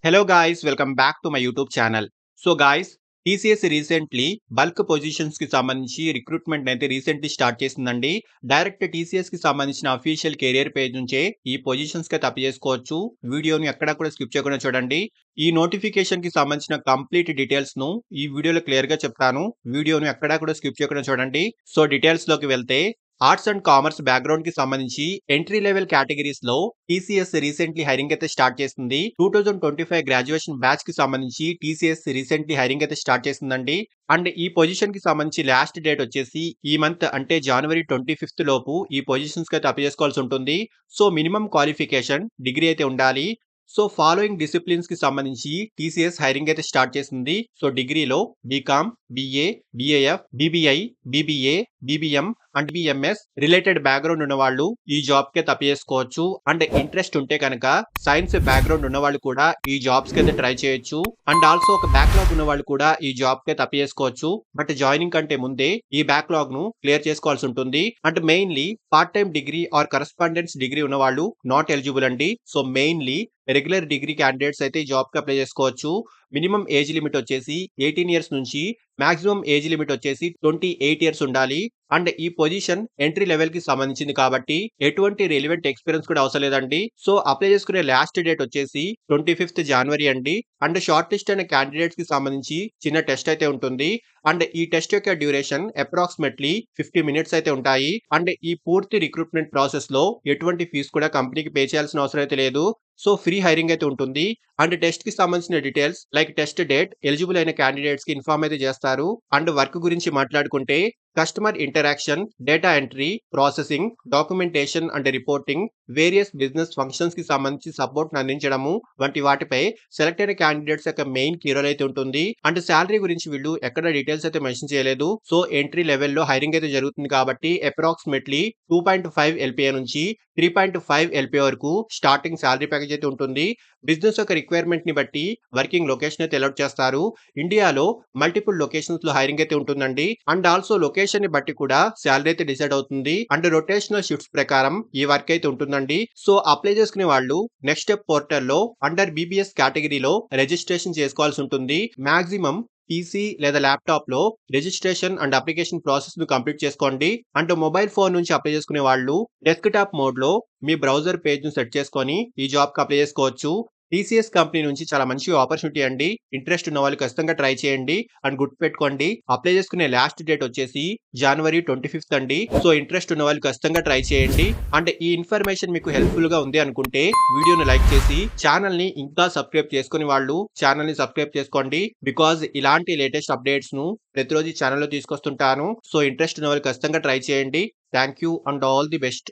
Hello guys, welcome back to my YouTube channel. So guys, TCS recently bulk positions కి సంబంధించి recruitment అయితే recently start చేసిందండి. Direct TCS కి సంబంధించిన official career page నుంచే ఈ పొజిషన్స్ కి అప్లై చేసుకోవచ్చు. వీడియోని ఎక్కడా కూడా స్కిప్ చేయకుండా చూడండి. ఈ నోటిఫికేషన్ కి సంబంధించిన కంప్లీట్ డీటెయిల్స్ ను ఈ వీడియోలో క్లియర్ గా చెప్తాను. వీడియోని ఎక్కడా కూడా స్కిప్ చేయకుండా చూడండి. సో డీటెయిల్స్ లోకి వెళ్తే ఆర్ట్స్ అండ్ కామర్స్ బ్యాక్గ్రౌండ్ కి సంబంధించి ఎంట్రీ లెవెల్ కేటగిరీస్ లో TCS రీసెంట్లీ హైరింగ్ అయితే స్టార్ట్ చేసింది. 2025 గ్రాడ్యుయేషన్ బ్యాచ్ కి సంబంధించి TCS రీసెంట్లీ హైరింగ్ అయితే స్టార్ట్ చేసిందండి. అండ్ ఈ పొజిషన్ కి సంబంధించి లాస్ట్ డేట్ వచ్చేసి ఈ మంత్ అంటే జనవరి 25th లోపు ఈ పొజిషన్స్ కి అయితే అప్లై చేసుకోవాల్సి ఉంటుంది. సో మినిమం క్వాలిఫికేషన్ డిగ్రీ అయితే ఉండాలి. సో ఫాలోయింగ్ డిసిప్లిన్స్ కి సంబంధించి TCS హైరింగ్ అయితే స్టార్ట్ చేసింది. సో డిగ్రీలో B Com, BA, BAF, BBI, BBA, BBM and BMS related background ఉన్న వాళ్ళు ఈ జాబ్ కి అప్లై చేసుకోవచ్చు. అండ్ ఇంట్రెస్ట్ ఉంటే కనుక సైన్స్ బ్యాక్గ్రౌండ్ ఉన్న వాళ్ళు కూడా ఈ జాబ్స్ కి అయితే ట్రై చేయొచ్చు. అండ్ ఆల్సో ఒక బ్యాక్లాగ్ ఉన్న వాళ్ళు కూడా ఈ జాబ్ కి అయితే అప్లై చేసుకోవచ్చు. బట్ జాయినింగ్ కంటే ముందే ఈ బ్యాక్లాగ్ ను క్లియర్ చేసుకోవాల్సి ఉంటుంది. And mainly part time degree or correspondence degree ఉన్న వాళ్ళు నాట్ ఎలిజిబుల్ అండి. So mainly regular degree candidates అయితే ఈ జాబ్ కి అప్లై చేసుకోవచ్చు. మినిమం ఏజ్ లిమిట్ వచ్చేసి 18 ఇయర్స్ నుంచి మాక్సిమం ఏజ్ లిమిట్ వచ్చేసి 28 ఇయర్స్ ఉండాలి. అండ్ ఈ పొజిషన్ ఎంట్రీ లెవెల్ కి సంబంధించింది కాబట్టి ఎటువంటి రిలివెంట్ ఎక్స్పీరియన్స్ కూడా అవసరం లేదండి. సో అప్లై చేసుకునే లాస్ట్ డేట్ వచ్చేసి 25th జనవరి అండి. అండ్ షార్ట్ లిస్ట్ అయిన క్యాండిడేట్స్ కి సంబంధించి చిన్న టెస్ట్ అయితే ఉంటుంది. అండ్ ఈ టెస్ట్ యొక్క డ్యూరేషన్ అప్రాక్సిమేట్లీ 50 మినిట్స్ అయితే ఉంటాయి. అండ్ ఈ పూర్తి రిక్రూట్మెంట్ ప్రాసెస్ లో ఎటువంటి ఫీజు కూడా కంపెనీకి పే చేయాల్సిన అవసరం అయితే లేదు. సో ఫ్రీ హైరింగ్ అయితే ఉంటుంది. అండ్ టెస్ట్ కి సంబంధించిన details like test date eligible అయిన క్యాండిడేట్స్ కి ఇన్ఫార్మ్ అయితే చేస్తారు. అండ్ వర్క్ గురించి మాట్లాడుకుంటే customer interaction, data entry, processing, documentation and reporting, various business functions కి సంబంధించి సపోర్ట్ అందించడము వంటి వాటిపై సెలెక్ట్ అయిన క్యాండిడేట్స్ యొక్క మెయిన్ కీ రోల్ అయితే ఉంటుంది. అండ్ శాలరీ గురించి వీళ్ళు ఎక్కడ డీటెయిల్స్ అయితే మెన్షన్ చేయలేదు. సో ఎంట్రీ లెవెల్లో హైరింగ్ అయితే జరుగుతుంది కాబట్టి అప్రాక్సిమేట్లీ 2.5 LPA నుంచి 3.5 LPA వరకు స్టార్టింగ్ శాలరీ ప్యాకేజ్ అయితే ఉంటుంది. బిజినెస్ యొక్క రిక్వైర్మెంట్ ని బట్టి వర్కింగ్ లొకేషన్ అయితే అలాట్ చేస్తారు. ఇండియాలో మల్టిపుల్ లొకేషన్స్ లో హైరింగ్ అయితే ఉంటుందండి. అండ్ ఆల్సో లొకేషన్ ని బట్టి కూడా శాలరీ అయితే డిసైడ్ అవుతుంది. అండ్ రొటేషనల్ షిఫ్ట్స్ ప్రకారం ఈ వర్క్ అయితే ఉంటుందండి. సో అప్లై చేసుకునే వాళ్ళు నెక్స్ట్ స్టెప్ పోర్టల్ లో అండర్ BBS కేటగిరీలో రిజిస్ట్రేషన్ చేసుకోవాల్సి ఉంటుంది. మాక్సిమం PC లేదా ల్యాప్టాప్ లో రిజిస్ట్రేషన్ అండ్ అప్లికేషన్ ప్రాసెస్ ను కంప్లీట్ చేసుకోండి. అండ్ మొబైల్ ఫోన్ నుంచి అప్లై చేసుకునే వాళ్ళు డెస్క్టాప్ మోడ్ లో మీ బ్రౌజర్ పేజ్ ను సెట్ చేసుకొని ఈ జాబ్ కి అప్లై చేసుకోవచ్చు. TCS కంపెనీ నుంచి చాలా మంచి ఆపర్చునిటీ అండి. ఇంట్రెస్ట్ ఉన్న వాళ్ళు ఖచ్చితంగా ట్రై చేయండి. అండ్ గుర్తుపెట్టుకోండి, అప్లై చేసుకునే లాస్ట్ డేట్ వచ్చేసి జనవరి 25th అండి. సో ఇంట్రెస్ట్ ఉన్న వాళ్ళు ఖచ్చితంగా ట్రై చేయండి. అండ్ ఈ ఇన్ఫర్మేషన్ మీకు హెల్ప్ఫుల్ గా ఉంది అనుకుంటే వీడియోని లైక్ చేసి ఛానల్ ని ఇంకా సబ్స్క్రైబ్ చేసుకుని వాళ్ళు ఛానల్ ని సబ్స్క్రైబ్ చేసుకోండి. బికాజ్ ఇలాంటి లేటెస్ట్ అప్డేట్స్ ను ప్రతిరోజు ఛానల్లో తీసుకొస్తుంటాను. సో ఇంట్రెస్ట్ ఉన్న వాళ్ళు ఖచ్చితంగా ట్రై చేయండి. Thank you and all the best.